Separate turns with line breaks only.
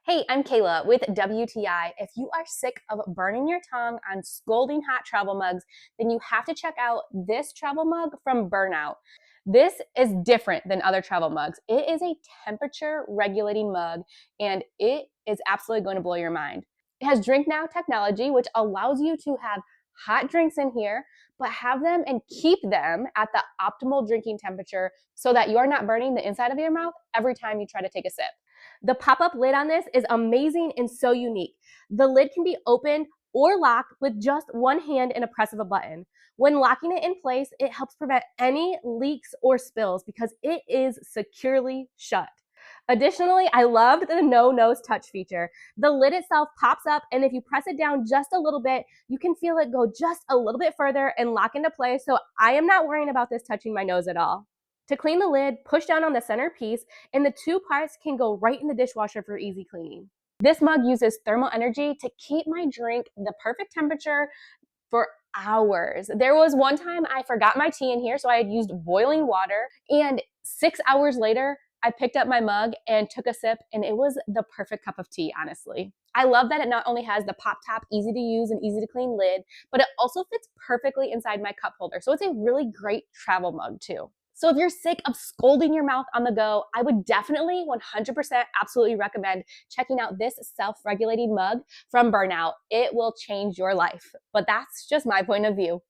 Hey, I'm Kayla with WTI. If you are sick of burning your tongue on scalding hot travel mugs, then you have to check out this travel mug from BurnOut. This is different than other travel mugs. It is a temperature regulating mug and it is absolutely going to blow your mind. It has Drink Now technology, which allows you to have hot drinks in here, but have them and keep them at the optimal drinking temperature so that you are not burning the inside of your mouth every time you try to take a sip. The pop-up lid on this is amazing and so unique. The lid can be opened or locked with just one hand and a press of a button. When locking it in place, it helps prevent any leaks or spills because it is securely shut. Additionally, I loved the no nose touch feature. The lid itself pops up, and if you press it down just a little bit, you can feel it go just a little bit further and lock into place, so I am not worrying about this touching my nose at all. To clean the lid, push down on the center piece, and the two parts can go right in the dishwasher for easy cleaning. This mug uses thermal energy to keep my drink the perfect temperature for hours. There was one time I forgot my tea in here, so I had used boiling water, and 6 hours later, I picked up my mug and took a sip, and it was the perfect cup of tea, honestly. I love that it not only has the pop top, easy to use and easy to clean lid, but it also fits perfectly inside my cup holder. So it's a really great travel mug too. So if you're sick of scalding your mouth on the go, I would definitely 100% absolutely recommend checking out this self-regulating mug from BurnOut. It will change your life. But that's just my point of view.